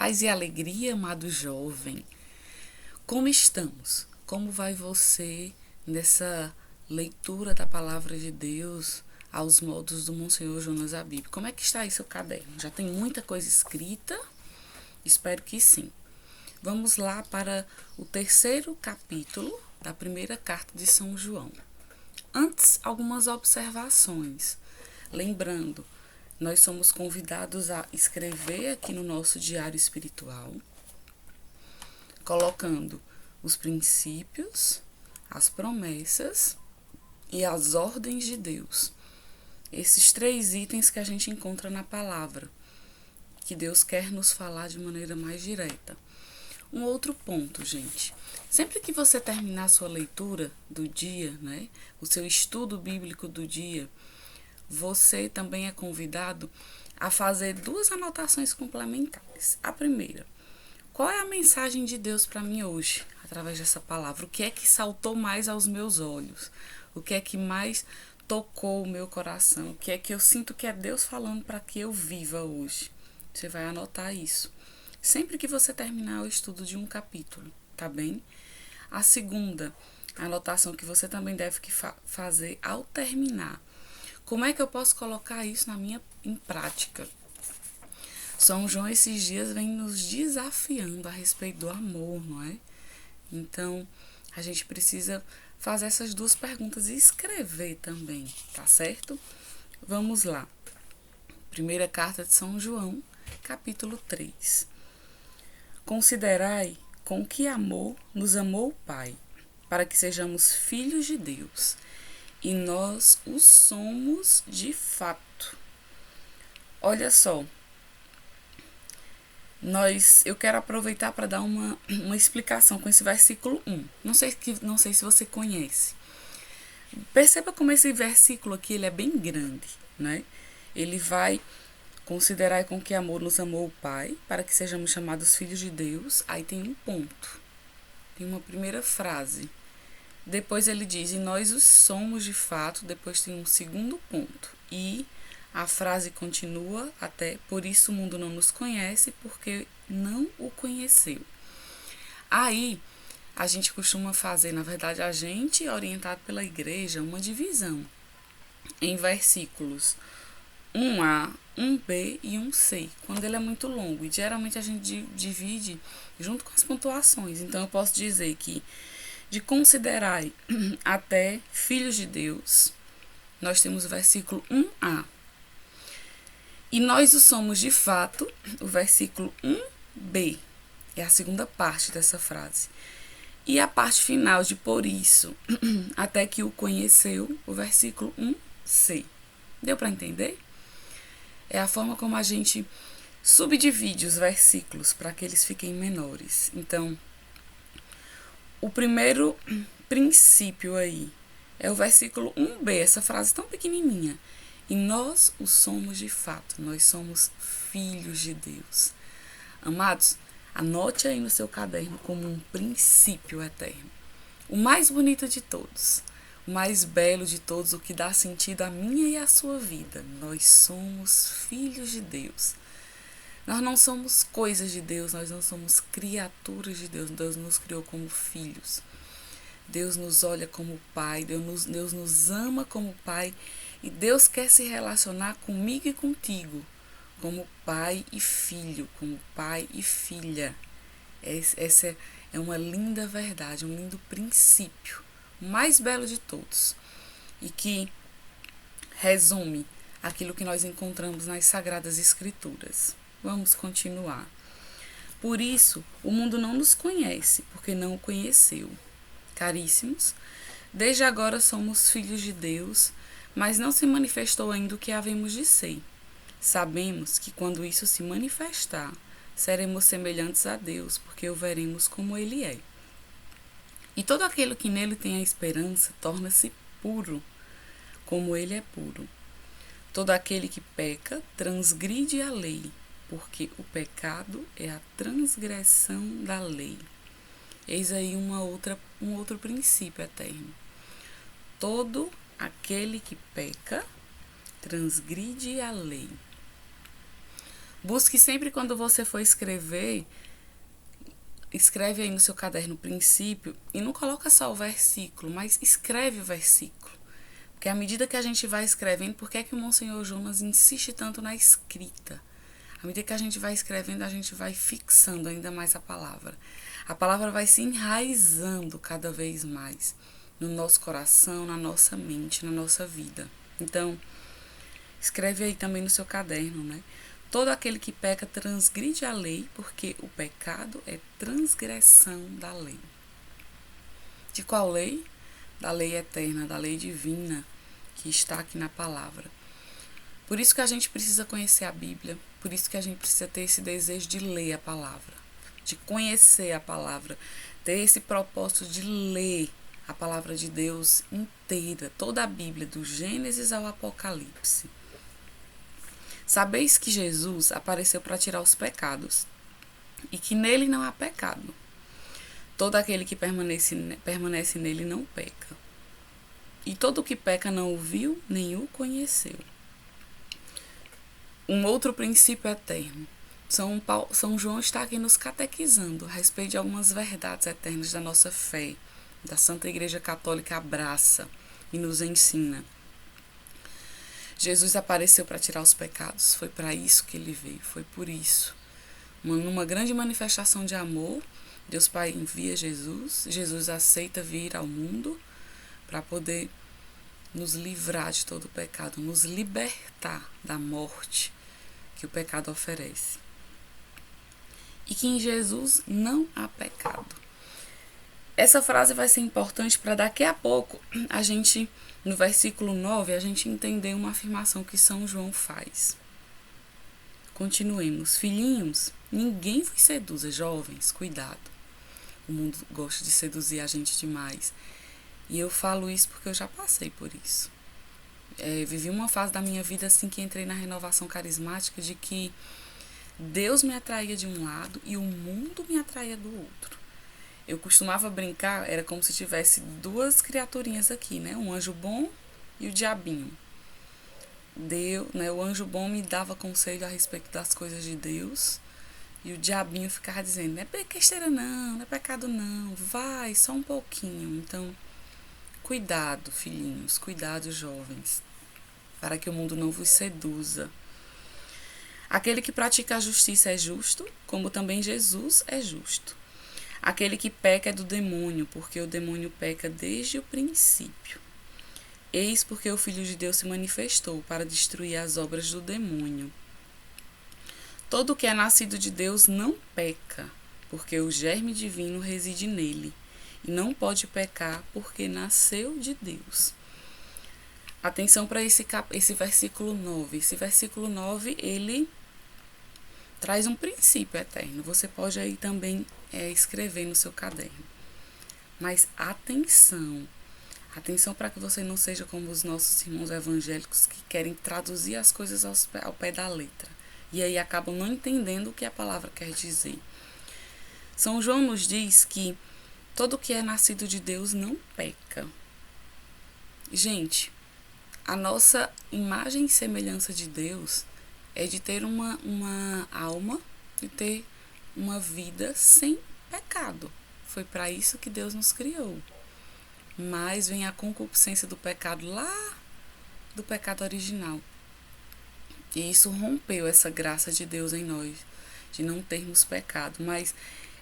Paz e alegria, amado jovem. Como estamos? Como vai você nessa leitura da palavra de Deus aos modos do Monsenhor Jonas Abib? Como é que está aí seu caderno? Já tem muita coisa escrita? Espero que sim. Vamos lá para o terceiro capítulo da primeira carta de São João. Antes, algumas observações. Lembrando, nós somos convidados a escrever aqui no nosso diário espiritual, colocando os princípios, as promessas e as ordens de Deus. Esses 3 itens que a gente encontra na palavra, que Deus quer nos falar de maneira mais direta. Um outro ponto, gente. Sempre que você terminar a sua leitura do dia, né, o seu estudo bíblico do dia, você também é convidado a fazer 2 anotações complementares. A primeira, qual é a mensagem de Deus para mim hoje, através dessa palavra? O que é que saltou mais aos meus olhos? O que é que mais tocou o meu coração? O que é que eu sinto que é Deus falando para que eu viva hoje? Você vai anotar isso sempre que você terminar o estudo de um capítulo, tá bem? A segunda anotação que você também deve fazer ao terminar. Como é que eu posso colocar isso em prática? São João esses dias vem nos desafiando a respeito do amor, não é? Então, a gente precisa fazer essas 2 perguntas e escrever também, tá certo? Vamos lá. Primeira carta de São João, capítulo 3. Considerai com que amor nos amou o Pai, para que sejamos filhos de Deus. E nós o somos de fato. Olha só, eu quero aproveitar para dar uma explicação com esse versículo 1. Não sei se você conhece. Perceba como esse versículo aqui ele é bem grande, né? Ele vai considerar com que amor nos amou o Pai, para que sejamos chamados filhos de Deus. Aí tem um ponto, tem uma primeira frase. Depois ele diz, e nós os somos de fato. Depois tem um segundo ponto. E a frase continua até, por isso o mundo não nos conhece, porque não o conheceu. Aí, a gente costuma fazer, na verdade, a gente, orientado pela igreja, uma divisão em versículos 1a, 1b e 1c, quando ele é muito longo. E geralmente a gente divide junto com as pontuações. Então, eu posso dizer que de considerar até filhos de Deus, nós temos o versículo 1a. E nós o somos de fato, o versículo 1b. É a segunda parte dessa frase. E a parte final de por isso, até que o conheceu, o versículo 1c. Deu para entender? É a forma como a gente subdivide os versículos para que eles fiquem menores. Então, o primeiro princípio aí é o versículo 1b, essa frase tão pequenininha. E nós o somos de fato, nós somos filhos de Deus. Amados, anote aí no seu caderno como um princípio eterno. O mais bonito de todos, o mais belo de todos, o que dá sentido à minha e à sua vida. Nós somos filhos de Deus. Nós não somos coisas de Deus, nós não somos criaturas de Deus. Deus nos criou como filhos. Deus nos olha como Pai, Deus nos ama como Pai. E Deus quer se relacionar comigo e contigo, como pai e filho, como pai e filha. Essa é uma linda verdade, um lindo princípio, o mais belo de todos, e que resume aquilo que nós encontramos nas Sagradas Escrituras. Vamos continuar. Por isso, o mundo não nos conhece, porque não o conheceu. Caríssimos, desde agora somos filhos de Deus, mas não se manifestou ainda o que havemos de ser. Sabemos que quando isso se manifestar, seremos semelhantes a Deus, porque o veremos como Ele é. E todo aquele que nele tem a esperança torna-se puro, como Ele é puro. Todo aquele que peca transgride a lei, porque o pecado é a transgressão da lei. Eis aí um outro princípio eterno. Todo aquele que peca transgride a lei. Busque sempre quando você for escrever, escreve aí no seu caderno o princípio e não coloca só o versículo, mas escreve o versículo. Porque à medida que a gente vai escrevendo, por que é que o Monsenhor Jonas insiste tanto na escrita? À medida que a gente vai escrevendo, a gente vai fixando ainda mais a palavra. A palavra vai se enraizando cada vez mais no nosso coração, na nossa mente, na nossa vida. Então, escreve aí também no seu caderno, né? Todo aquele que peca transgride a lei, porque o pecado é transgressão da lei. De qual lei? Da lei eterna, da lei divina, que está aqui na palavra. Por isso que a gente precisa conhecer a Bíblia, por isso que a gente precisa ter esse desejo de ler a palavra, de conhecer a palavra, ter esse propósito de ler a palavra de Deus inteira, toda a Bíblia, do Gênesis ao Apocalipse. Sabeis que Jesus apareceu para tirar os pecados e que nele não há pecado. Todo aquele que permanece nele não peca. E todo o que peca não o viu nem o conheceu. Um outro princípio eterno. São João está aqui nos catequizando a respeito de algumas verdades eternas da nossa fé. Da Santa Igreja Católica abraça e nos ensina. Jesus apareceu para tirar os pecados, foi para isso que ele veio, foi por isso. Numa grande manifestação de amor, Deus Pai envia Jesus, Jesus aceita vir ao mundo para poder nos livrar de todo o pecado, nos libertar da morte que o pecado oferece. E que em Jesus não há pecado. Essa frase vai ser importante para daqui a pouco a gente, no versículo 9, a gente entender uma afirmação que São João faz. Continuemos. Filhinhos, ninguém vos seduza. Jovens, cuidado. O mundo gosta de seduzir a gente demais. E eu falo isso porque eu já passei por isso. Vivi uma fase da minha vida assim que entrei na renovação carismática de que Deus me atraía de um lado e o mundo me atraía do outro. Eu costumava brincar, era como se tivesse duas criaturinhas aqui, né? Um anjo bom e o diabinho. O anjo bom me dava conselho a respeito das coisas de Deus e o diabinho ficava dizendo, não é besteira não é pecado não, vai, só um pouquinho. Então, cuidado, filhinhos, cuidado, jovens, para que o mundo não vos seduza. Aquele que pratica a justiça é justo, como também Jesus é justo. Aquele que peca é do demônio, porque o demônio peca desde o princípio. Eis porque o Filho de Deus se manifestou para destruir as obras do demônio. Todo o que é nascido de Deus não peca, porque o germe divino reside nele, e não pode pecar porque nasceu de Deus. Atenção para esse versículo 9. Esse versículo 9, ele traz um princípio eterno. Você pode aí também escrever no seu caderno. Mas atenção para que você não seja como os nossos irmãos evangélicos que querem traduzir as coisas ao pé da letra. E aí acabam não entendendo o que a palavra quer dizer. São João nos diz que todo que é nascido de Deus não peca. Gente, a nossa imagem e semelhança de Deus é de ter uma alma, de ter uma vida sem pecado. Foi para isso que Deus nos criou. Mas vem a concupiscência do pecado lá do pecado original. E isso rompeu essa graça de Deus em nós, de não termos pecado. Mas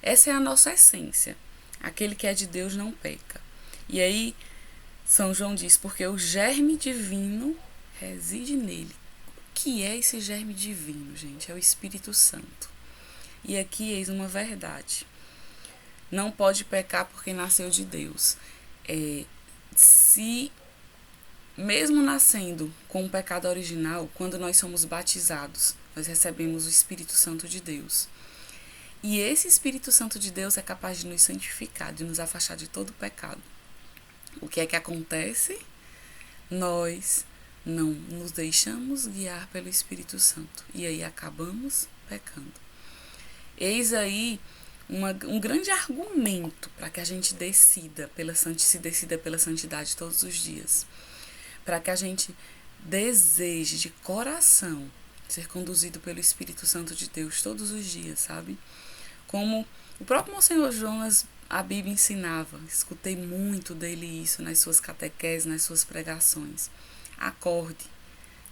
essa é a nossa essência. Aquele que é de Deus não peca. E aí, São João diz, porque o germe divino reside nele. O que é esse germe divino, gente? É o Espírito Santo. E aqui eis uma verdade. Não pode pecar porque nasceu de Deus. Se mesmo nascendo com o pecado original, quando nós somos batizados, nós recebemos o Espírito Santo de Deus. E esse Espírito Santo de Deus é capaz de nos santificar, de nos afastar de todo pecado. O que é que acontece? Nós não nos deixamos guiar pelo Espírito Santo. E aí acabamos pecando. Eis aí um grande argumento para que a gente se decida pela santidade todos os dias. Para que a gente deseje de coração ser conduzido pelo Espírito Santo de Deus todos os dias, sabe? Como o próprio Monsenhor Jonas a Bíblia ensinava, escutei muito dele isso nas suas catequeses, nas suas pregações. Acorde,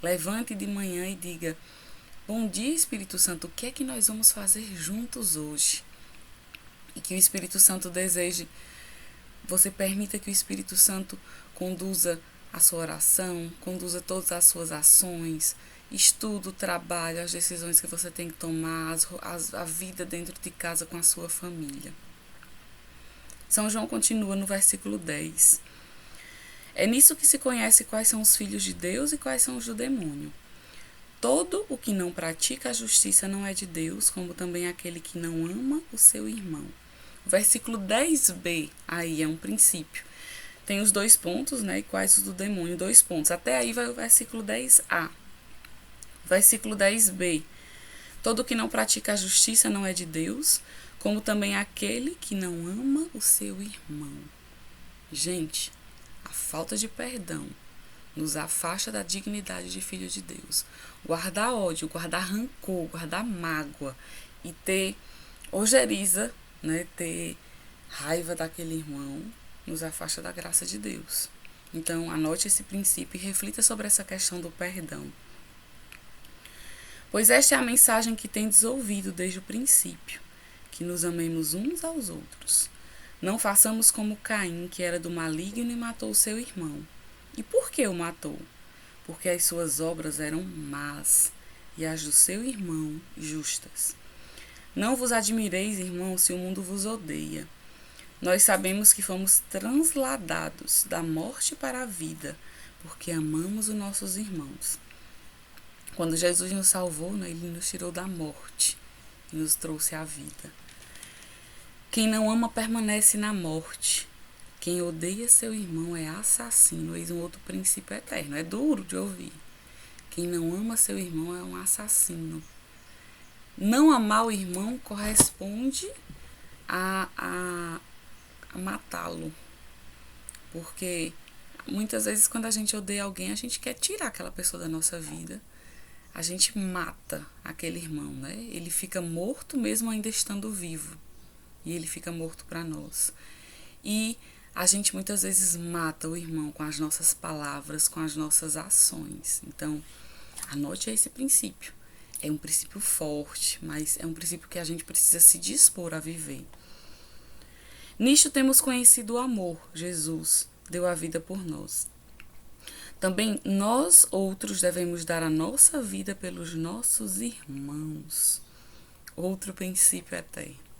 levante de manhã e diga: bom dia, Espírito Santo, o que é que nós vamos fazer juntos hoje? E que o Espírito Santo deseje, você permita que o Espírito Santo conduza a sua oração, conduza todas as suas ações, estudo, trabalho, as decisões que você tem que tomar, a vida dentro de casa com a sua família. São João continua no versículo 10. É nisso que se conhece quais são os filhos de Deus e quais são os do demônio. Todo o que não pratica a justiça não é de Deus, como também aquele que não ama o seu irmão. O versículo 10b, aí é um princípio. Tem os 2 pontos, né? E quais os do demônio? 2 pontos. Até aí vai o versículo 10a. Versículo 10b. Todo o que não pratica a justiça não é de Deus, como também aquele que não ama o seu irmão. Gente, a falta de perdão nos afasta da dignidade de filho de Deus. Guardar ódio, guardar rancor, guardar mágoa e ter ojeriza, né, ter raiva daquele irmão, nos afasta da graça de Deus. Então, anote esse princípio e reflita sobre essa questão do perdão. Pois esta é a mensagem que tendes ouvido desde o princípio, que nos amemos uns aos outros. Não façamos como Caim, que era do maligno e matou seu irmão. E por que o matou? Porque as suas obras eram más e as do seu irmão justas. Não vos admireis, irmãos, se o mundo vos odeia. Nós sabemos que fomos transladados da morte para a vida, porque amamos os nossos irmãos. Quando Jesus nos salvou, né, ele nos tirou da morte e nos trouxe à vida. Quem não ama permanece na morte. Quem odeia seu irmão é assassino. Eis um outro princípio eterno. É duro de ouvir. Quem não ama seu irmão é um assassino. Não amar o irmão corresponde a matá-lo. Porque muitas vezes quando a gente odeia alguém, a gente quer tirar aquela pessoa da nossa vida. A gente mata aquele irmão, né? Ele fica morto mesmo ainda estando vivo. E ele fica morto para nós. E a gente muitas vezes mata o irmão com as nossas palavras, com as nossas ações. Então, anote esse princípio. É um princípio forte, mas é um princípio que a gente precisa se dispor a viver. Nisto temos conhecido o amor. Jesus deu a vida por nós. Também nós outros devemos dar a nossa vida pelos nossos irmãos. Outro princípio eterno.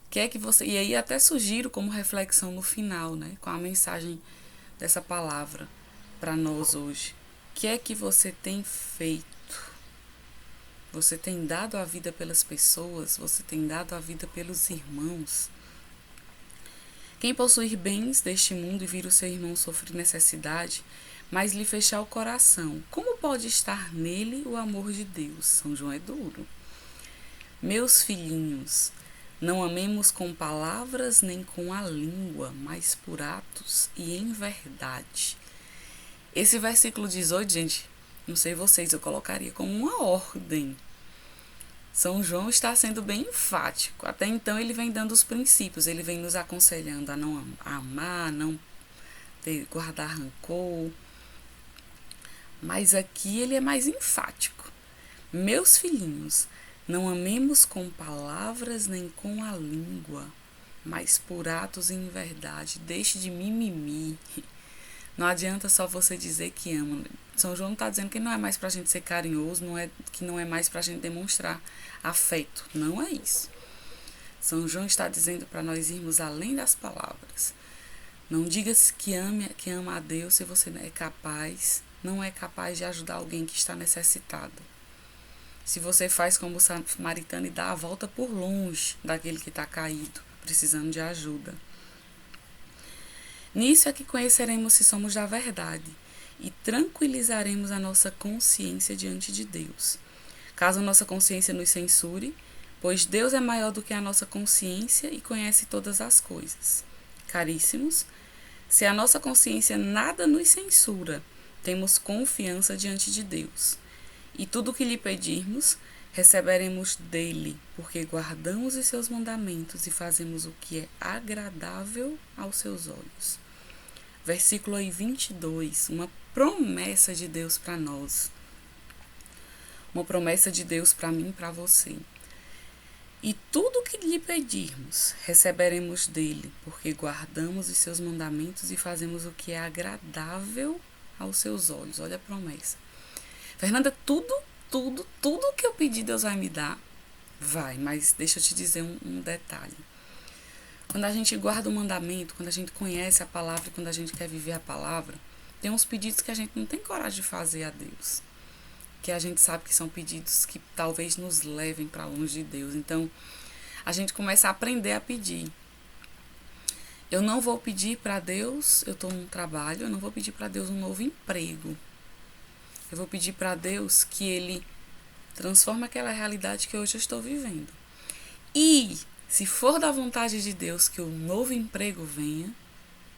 Que é que você, e aí até sugiro como reflexão no final, né, com a mensagem dessa palavra para nós hoje. O que é que você tem feito? Você tem dado a vida pelas pessoas? Você tem dado a vida pelos irmãos? Quem possuir bens deste mundo e vir o seu irmão sofrer necessidade, mas lhe fechar o coração, como pode estar nele o amor de Deus? São João é duro. Meus filhinhos, não amemos com palavras nem com a língua, mas por atos e em verdade. Esse versículo 18, gente, não sei vocês, eu colocaria como uma ordem. São João está sendo bem enfático. Até então ele vem dando os princípios, ele vem nos aconselhando a não amar, a não guardar rancor. Mas aqui ele é mais enfático. Meus filhinhos, não amemos com palavras nem com a língua, mas por atos e em verdade. Deixe de mimimi. Não adianta só você dizer que ama. São João está dizendo que não é mais para a gente ser carinhoso, que não é mais para a gente demonstrar afeto. Não é isso. São João está dizendo para nós irmos além das palavras. Não diga que ama a Deus se você não é capaz de ajudar alguém que está necessitado. Se você faz como o samaritano e dá a volta por longe daquele que está caído, precisando de ajuda. Nisso é que conheceremos se somos da verdade e tranquilizaremos a nossa consciência diante de Deus. Caso a nossa consciência nos censure, pois Deus é maior do que a nossa consciência e conhece todas as coisas. Caríssimos, se a nossa consciência nada nos censura, temos confiança diante de Deus. E tudo o que lhe pedirmos, receberemos dele, porque guardamos os seus mandamentos e fazemos o que é agradável aos seus olhos. Versículo aí 22, uma promessa de Deus para nós. Uma promessa de Deus para mim e para você. E tudo o que lhe pedirmos, receberemos dele, porque guardamos os seus mandamentos e fazemos o que é agradável aos seus olhos. Olha a promessa. Fernanda, tudo que eu pedir, Deus vai me dar. Vai, mas deixa eu te dizer um detalhe. Quando a gente guarda o mandamento, quando a gente conhece a palavra, quando a gente quer viver a palavra, tem uns pedidos que a gente não tem coragem de fazer a Deus. Que a gente sabe que são pedidos que talvez nos levem para longe de Deus. Então, a gente começa a aprender a pedir. Eu não vou pedir para Deus, eu estou num trabalho, eu não vou pedir para Deus um novo emprego. Eu vou pedir para Deus que Ele transforme aquela realidade que hoje eu estou vivendo. E, se for da vontade de Deus que o novo emprego venha,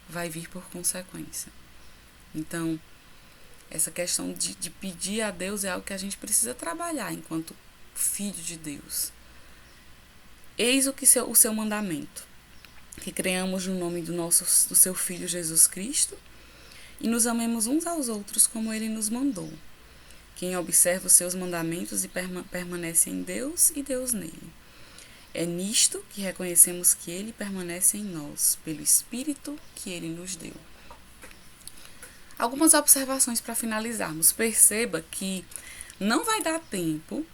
vai vir por consequência. Então, essa questão de pedir a Deus é algo que a gente precisa trabalhar enquanto filho de Deus. Eis o seu mandamento, que creamos no nome do seu Filho Jesus Cristo e nos amemos uns aos outros como Ele nos mandou. Quem observa os seus mandamentos e permanece em Deus e Deus nele. É nisto que reconhecemos que Ele permanece em nós, pelo Espírito que Ele nos deu. Algumas observações para finalizarmos. Perceba que não vai dar tempo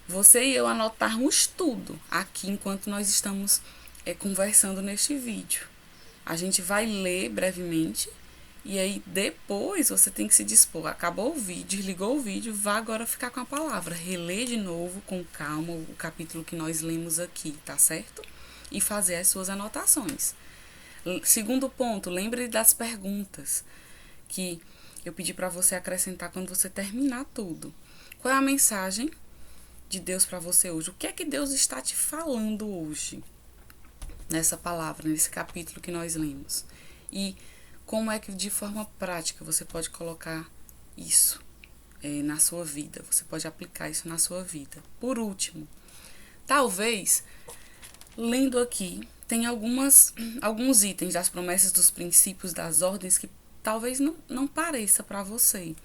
você e eu anotarmos tudo aqui enquanto nós estamos conversando neste vídeo. A gente vai ler brevemente e aí depois você tem que se dispor. Acabou o vídeo, desligou o vídeo, vá agora ficar com a palavra. Reler de novo com calma o capítulo que nós lemos aqui, tá certo? E fazer as suas anotações. Segundo ponto, lembre das perguntas que eu pedi para você acrescentar quando você terminar tudo. Qual é a mensagem de Deus para você hoje? O que é que Deus está te falando hoje? Nessa palavra, nesse capítulo que nós lemos. E como é que de forma prática você pode colocar isso na sua vida? Você pode aplicar isso na sua vida. Por último, talvez, lendo aqui, tem alguns itens das promessas, dos princípios, das ordens que talvez não pareça para você.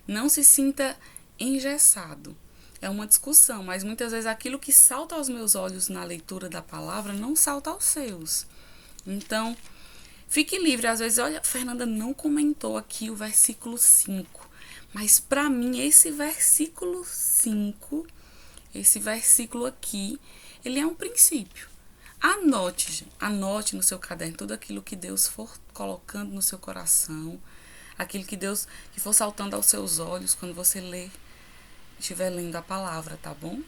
Não se sinta engessado. É uma discussão, mas muitas vezes aquilo que salta aos meus olhos na leitura da palavra não salta aos seus. Então, fique livre. Às vezes, olha, Fernanda não comentou aqui o versículo 5. Mas para mim, esse versículo 5, esse versículo aqui, ele é um princípio. Anote, gente. Anote no seu caderno tudo aquilo que Deus for colocando no seu coração, aquilo que for saltando aos seus olhos quando você estiver lendo a palavra, tá bom?